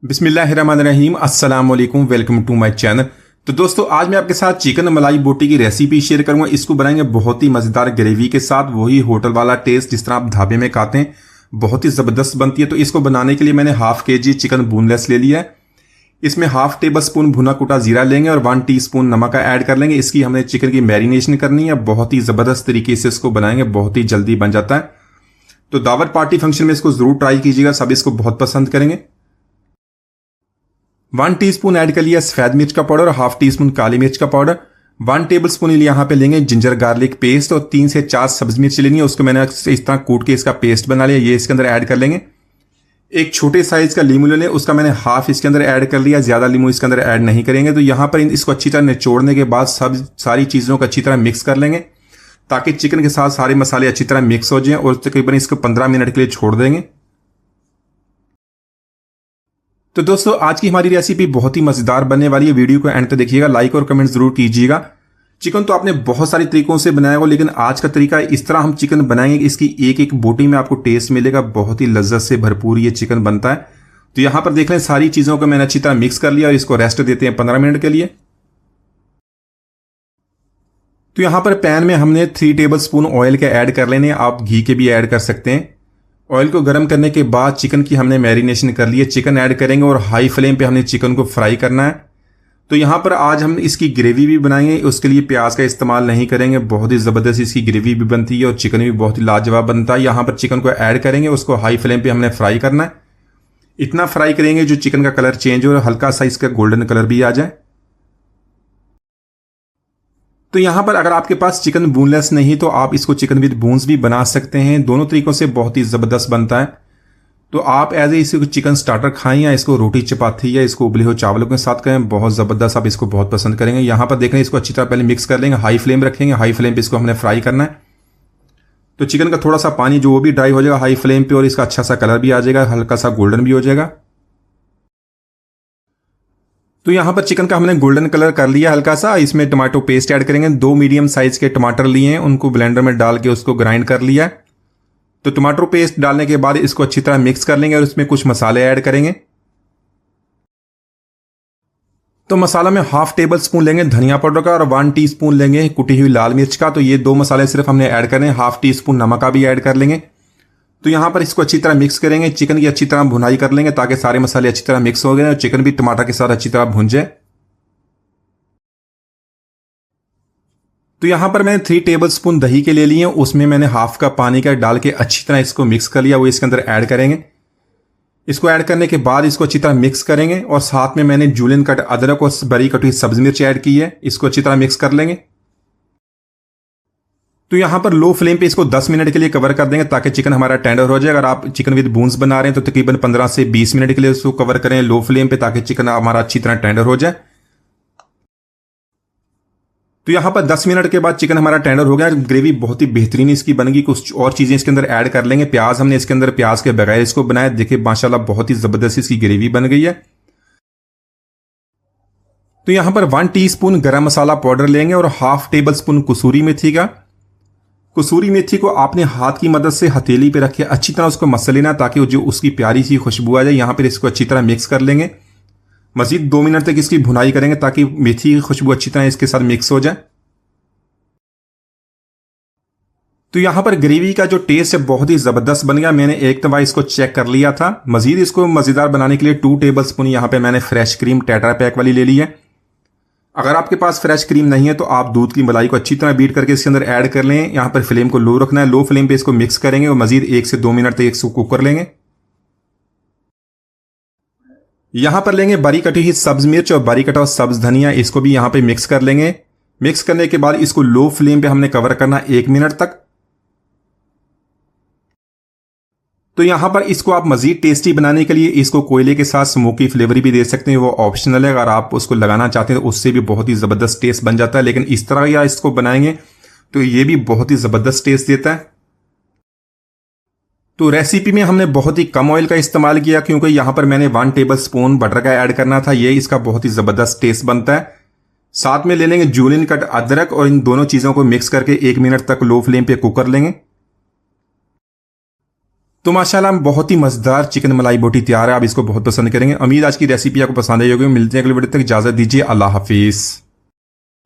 बिस्मिल्लाहिर्रहमानिर्रहीम अस्सलाम वालेकुम वेलकम टू माय चैनल। तो दोस्तों आज मैं आपके साथ चिकन मलाई बोटी की रेसिपी शेयर करूंगा। इसको बनाएंगे बहुत ही मज़ेदार ग्रेवी के साथ, वही होटल वाला टेस्ट जिस तरह आप ढाबे में खाते हैं, बहुत ही ज़बरदस्त बनती है। तो इसको बनाने के लिए मैंने हाफ केजी चिकन बोनलेस ले लिया है। इसमें हाफ टेबल स्पून भुना कुटा जीरा लेंगे और 1 टीस्पून नमक का ऐड कर लेंगे। इसकी हमने चिकन की मैरिनेशन करनी है। बहुत ही ज़बरदस्त तरीके से इसको बनाएंगे, बहुत ही जल्दी बन जाता है। तो दावत पार्टी फंक्शन में इसको ज़रूर ट्राई कीजिएगा, सब इसको बहुत पसंद करेंगे। 1 टीस्पून ऐड कर लिया सफेद मिर्च का पाउडर और हाफ टी स्पून काली मिर्च का पाउडर। 1 टेबल स्पून यहाँ पे लेंगे जिंजर गार्लिक पेस्ट और 3 से 4 सब्जी मिर्च लेनी है। उसको मैंने इस तरह कूट के इसका पेस्ट बना लिया, ये इसके अंदर ऐड कर लेंगे। एक छोटे साइज का लीमू ले लें, उसका मैंने हाफ इसके अंदर ऐड कर लिया, ज्यादा लीमू इसके अंदर ऐड नहीं करेंगे। तो यहाँ पर इसको अच्छी तरह निचोड़ने के बाद सारी चीजों को अच्छी तरह मिक्स कर लेंगे ताकि चिकन के साथ सारे मसाले अच्छी तरह मिक्स हो जाएं और तकरीबन इसको 15 मिनट के लिए छोड़ देंगे। तो दोस्तों आज की हमारी रेसिपी बहुत ही मजेदार बनने वाली है। वीडियो को एंड तक देखिएगा, लाइक और कमेंट जरूर कीजिएगा। चिकन तो आपने बहुत सारे तरीकों से बनाया होगा, लेकिन आज का तरीका इस तरह हम चिकन बनाएंगे कि इसकी एक एक बोटी में आपको टेस्ट मिलेगा, बहुत ही लज्जत से भरपूर ये चिकन बनता है। तो यहां पर देख लें सारी चीजों को मैंने अच्छी तरह मिक्स कर लिया और इसको रेस्ट देते हैं 15 मिनट के लिए। तो यहां पर पैन में हमने 3 टेबल स्पून ऑयल के ऐड कर लेने, आप घी के भी ऐड कर सकते हैं। ऑयल को गर्म करने के बाद चिकन की हमने मैरिनेशन कर ली है, चिकन ऐड करेंगे और हाई फ्लेम पे हमने चिकन को फ्राई करना है। तो यहाँ पर आज हम इसकी ग्रेवी भी बनाएंगे, उसके लिए प्याज का इस्तेमाल नहीं करेंगे। बहुत ही ज़बरदस्त इसकी ग्रेवी भी बनती है और चिकन भी बहुत ही लाजवाब बनता है। यहाँ पर चिकन को ऐड करेंगे, उसको हाई फ्लेम पे हमने फ्राई करना है। इतना फ्राई करेंगे जो चिकन का कलर चेंज हो और हल्का सा इसका गोल्डन कलर भी आ जाए। तो यहां पर अगर आपके पास चिकन बोनलेस नहीं तो आप इसको चिकन विद बोन्स भी बना सकते हैं, दोनों तरीकों से बहुत ही ज़बरदस्त बनता है। तो आप एज ए इसको चिकन स्टार्टर खाएं या इसको रोटी चपाती या इसको उबले हुए चावलों के साथ खाएं, बहुत ज़बरदस्त, आप इसको बहुत पसंद करेंगे। यहां पर देख रहे हैं, इसको अच्छी तरह पहले मिक्स कर लेंगे, हाई फ्लेम रखेंगे, हाई फ्लेम पे इसको हमने फ्राई करना है। तो चिकन का थोड़ा सा पानी जो वो भी ड्राई हो जाएगा हाई फ्लेम पे और इसका अच्छा सा कलर भी आ जाएगा, हल्का सा गोल्डन भी हो जाएगा। तो यहां पर चिकन का हमने गोल्डन कलर कर लिया हल्का सा। इसमें टमाटो पेस्ट ऐड करेंगे, 2 मीडियम साइज के टमाटर लिए हैं, उनको ब्लेंडर में डाल के उसको ग्राइंड कर लिया। तो टमाटो पेस्ट डालने के बाद इसको अच्छी तरह मिक्स कर लेंगे और उसमें कुछ मसाले ऐड करेंगे। तो मसाला में हाफ टेबल स्पून लेंगे धनिया पाउडर का और 1 टीस्पून लेंगे कुटी हुई लाल मिर्च का। तो ये 2 मसाले सिर्फ हमने ऐड करने, हाफ टी स्पून नमक का भी ऐड कर लेंगे। तो यहां पर इसको अच्छी तरह मिक्स करेंगे, चिकन की अच्छी तरह भुनाई कर लेंगे ताकि सारे मसाले अच्छी तरह मिक्स हो गए और चिकन भी टमाटर के साथ अच्छी तरह भुन जाए। तो यहां पर मैंने 3 टेबल स्पून दही के ले लिए, उसमें मैंने हाफ कप पानी का डाल के अच्छी तरह इसको मिक्स कर लिया, वो इसके अंदर ऐड करेंगे। इसको ऐड करने के बाद इसको अच्छी तरह मिक्स करेंगे और साथ में मैंने जूलियन कट अदरक और बारीक कटी सब्जी मिर्च ऐड की है, इसको अच्छी तरह मिक्स कर लेंगे। तो यहां पर लो फ्लेम पे इसको 10 मिनट के लिए कवर कर देंगे ताकि चिकन हमारा टेंडर हो जाए। अगर आप चिकन विद बोन्स बना रहे हैं तो तकरीबन 15 से 20 मिनट के लिए इसको कवर करें लो फ्लेम पे ताकि चिकन हमारा अच्छी तरह टेंडर हो जाए। तो यहां पर 10 मिनट के बाद चिकन हमारा टेंडर हो गया, ग्रेवी बहुत ही बेहतरीन इसकी बनेगी। कुछ और चीजें इसके अंदर ऐड कर लेंगे, प्याज हमने इसके अंदर प्याज के बगैर इसको बनाया, देखिए माशाल्लाह बहुत ही जबरदस्त इसकी ग्रेवी बन गई है। तो यहां पर 1 टीस्पून गरम मसाला पाउडर लेंगे और हाफ टेबल स्पून कसूरी मेथी का। कसूरी मेथी को आपने हाथ की मदद से हथेली पे रख के अच्छी तरह उसको मसल लेना ताकि जो उसकी प्यारी सी खुशबू आ जाए। यहां पर इसको अच्छी तरह मिक्स कर लेंगे, मजीद 2 मिनट तक इसकी भुनाई करेंगे ताकि मेथी की खुशबू अच्छी तरह इसके साथ मिक्स हो जाए। तो यहां पर ग्रेवी का जो टेस्ट है बहुत ही जबरदस्त बन गया। मैंने एक दफा इसको चेक कर लिया था। मजीद इसको मजेदार बनाने के लिए 2 टेबल स्पून यहां पे मैंने फ्रेश क्रीम टेट्रा पैक वाली ले ली है। अगर आपके पास फ्रेश क्रीम नहीं है तो आप दूध की मलाई को अच्छी तरह बीट करके इसके अंदर ऐड कर लें। यहां पर फ्लेम को लो रखना है, लो फ्लेम पे इसको मिक्स करेंगे और मजीद 1 से 2 मिनट तक इसको कुक कर लेंगे। यहां पर लेंगे बारीक कटी हुई सब्ज मिर्च और बारीक कटा हुआ सब्ज धनिया, इसको भी यहां पे मिक्स कर लेंगे। मिक्स करने के बाद इसको लो फ्लेम पे हमने कवर करना 1 मिनट तक। तो यहां पर इसको आप मजीद टेस्टी बनाने के लिए इसको कोयले के साथ स्मोकी फ्लेवर भी दे सकते हैं, वो ऑप्शनल है। अगर आप उसको लगाना चाहते हैं तो उससे भी बहुत ही जबरदस्त टेस्ट बन जाता है, लेकिन इस तरह या इसको बनाएंगे तो ये भी बहुत ही जबरदस्त टेस्ट देता है। तो रेसिपी में हमने बहुत ही कम ऑयल का इस्तेमाल किया क्योंकि यहां पर मैंने 1 टेबल स्पून बटर का ऐड करना था, ये इसका बहुत ही जबरदस्त टेस्ट बनता है। साथ में ले लेंगे जूलियन कट अदरक और इन दोनों चीजों को मिक्स करके 1 मिनट तक लो फ्लेम पे कुक कर लेंगे। तो माशाल्लाह बहुत ही मजेदार चिकन मलाई बोटी तैयार है। आप इसको बहुत पसंद करेंगे। उम्मीद आज की रेसिपी आपको पसंद आई होगी। मिलते हैं अगले वीडियो तक, इजाजत दीजिए, अल्लाह हाफिज।